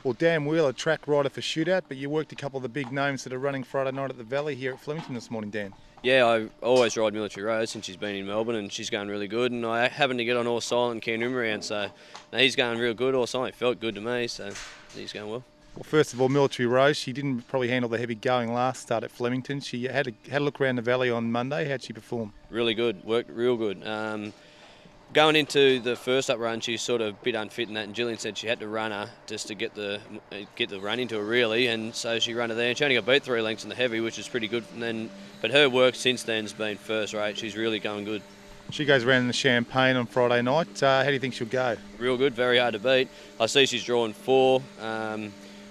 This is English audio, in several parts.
Well, Dan Wheeler, track rider for Shootout, but you worked a couple of the big names that are running Friday night at the Valley here at Flemington this morning, Dan. Yeah, I always ride Military Rose since she's been in Melbourne, and she's going really good. And I happened to get on All Silent Ken around, so no, he's going real good. All Silent felt good to me, so he's going well. Well, first of all, Military Rose, she didn't probably handle the heavy going last start at Flemington. She had a look around the Valley on Monday. How'd she perform? Really good, worked real good. Going into the first up run, she's sort of a bit unfit in that, and Gillian said she had to run her just to get the run into her really, and so she ran her there. And she only got beat 3 lengths in the heavy, which is pretty good. But her work since then has been first rate. She's really going good. She goes around in the Champagne on Friday night. How do you think she'll go? Real good, very hard to beat. I see she's drawn 4.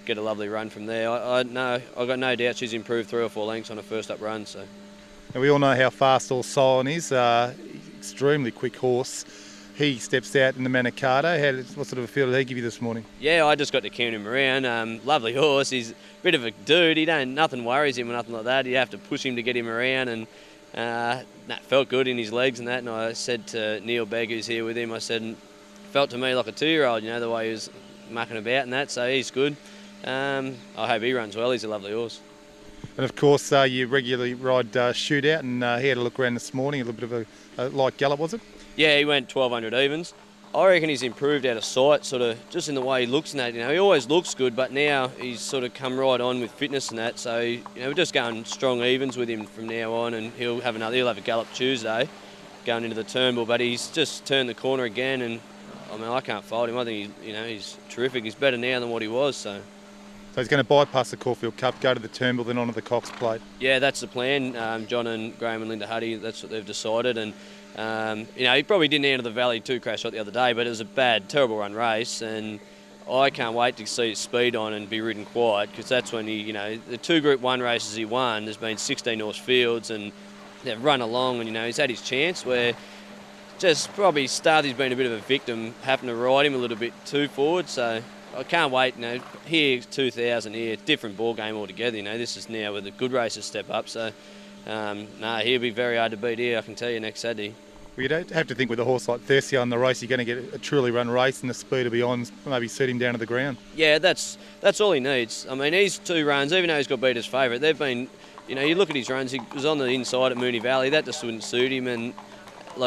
Get a lovely run from there. I've got no doubt she's improved 3 or 4 lengths on her first up run. So. Now we all know how fast All Silent is. Extremely quick horse. He steps out in the Manikato. What sort of a feel did he give you this morning? Yeah, I just got to carry him around. Lovely horse. He's a bit of a dude. Nothing worries him or nothing like that. You have to push him to get him around, and that felt good in his legs and that. And I said to Neil Begg, who's here with him, I said, felt to me like a 2-year-old. You know, the way he was mucking about and that. So he's good. I hope he runs well. He's a lovely horse. And of course, you regularly ride Shootout, and he had a look around this morning. A little bit of a light gallop, was it? Yeah, he went 1200 evens. I reckon he's improved out of sight, sort of just in the way he looks and that. You know, he always looks good, but now he's sort of come right on with fitness and that. So you know, we're just going strong evens with him from now on, and he'll have a gallop Tuesday, going into the Turnbull. But he's just turned the corner again, and I mean, I can't fault him. I think he's terrific. He's better now than what he was. So he's going to bypass the Caulfield Cup, go to the Turnbull, then onto the Cox Plate. Yeah, that's the plan. John and Graham and Linda Huddy, that's what they've decided. And he probably didn't enter the Valley too crash shot the other day, but it was a terrible run race, and I can't wait to see his speed on and be ridden quiet, because that's when the 2 Group 1 races he won, there's been 16 horse fields, and they've run along, and he's had his chance where just probably he's been a bit of a victim, having to ride him a little bit too forward. So I can't wait. Here 2000 here, different ball game altogether. This is now where the good races step up. So he'll be very hard to beat here, I can tell you, next Saturday. Well, you don't have to think with a horse like Thessia on the race, you're going to get a truly run race, and the speed will be on, maybe set him down to the ground. Yeah, that's all he needs. I mean, these 2 runs, even though he's got beat as favourite, they've been, you look at his runs, he was on the inside at Moonee Valley, that just wouldn't suit him, and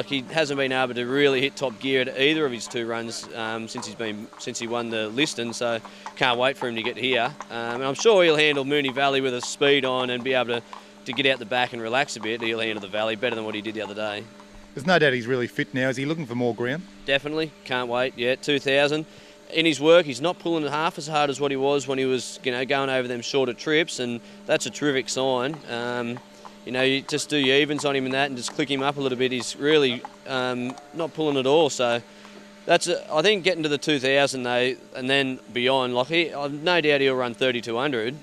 he hasn't been able to really hit top gear at either of his 2 runs since he won the Liston. So can't wait for him to get here. And I'm sure he'll handle Moonee Valley with a speed on and be able to get out the back and relax a bit. He'll handle the Valley better than what he did the other day. There's no doubt he's really fit now. Is he looking for more ground? Definitely, can't wait. Yeah, 2000. In his work, he's not pulling it half as hard as what he was when he was, going over them shorter trips, and that's a terrific sign. You just do your evens on him and that, and just click him up a little bit. He's really not pulling at all. So I think getting to the 2000 though, and then beyond, I've no doubt he'll run 3200.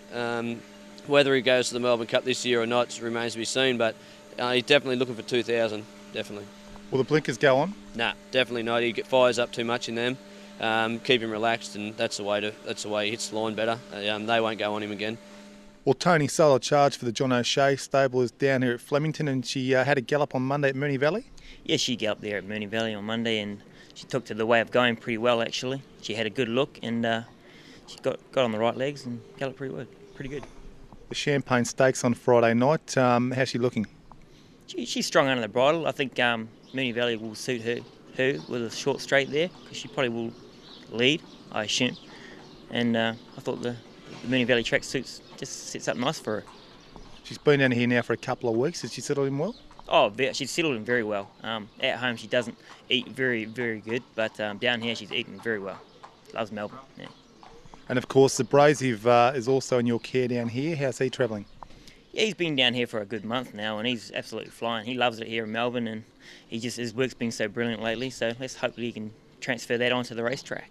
Whether he goes to the Melbourne Cup this year or not remains to be seen. But he's definitely looking for 2000. Definitely. Will the blinkers go on? Nah, definitely not. He fires up too much in them. Keep him relaxed, and that's the way he hits the line better. They won't go on him again. Well, Tony Solo charge for the John O'Shea stable is down here at Flemington, and she had a gallop on Monday at Moonee Valley. Yeah, she galloped there at Moonee Valley on Monday, and she took to the way of going pretty well, actually. She had a good look, and she got on the right legs and galloped pretty good. The Champagne Stakes on Friday night, how's she looking? She's strong under the bridle. I think Moonee Valley will suit her with a short straight there, because she probably will lead, I assume. And I thought the Moonee Valley track sits up nice for her. She's been down here now for a couple of weeks. Has she settled in well? Oh, she's settled in very well. At home she doesn't eat very, very good, but down here she's eating very well. Loves Melbourne, yeah. And of course the Brasive is also in your care down here. How's he travelling? Yeah, he's been down here for a good month now, and he's absolutely flying. He loves it here in Melbourne, and his work's been so brilliant lately, so let's hope that he can transfer that onto the racetrack.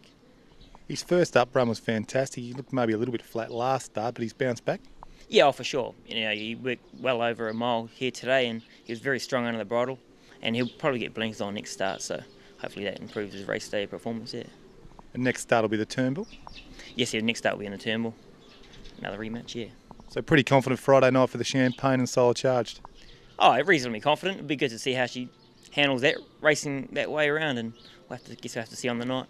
His first up run was fantastic. He looked maybe a little bit flat last start, but he's bounced back. Yeah, for sure. He worked well over a mile here today, and he was very strong under the bridle, and he'll probably get blinkers on next start, so hopefully that improves his race day performance there. And next start will be the Turnbull? Yes, next start will be in the Turnbull. Another rematch, yeah. So pretty confident Friday night for the Champagne and Solo charged? Oh, reasonably confident. It'll be good to see how she handles that racing that way around, and we'll have to see on the night.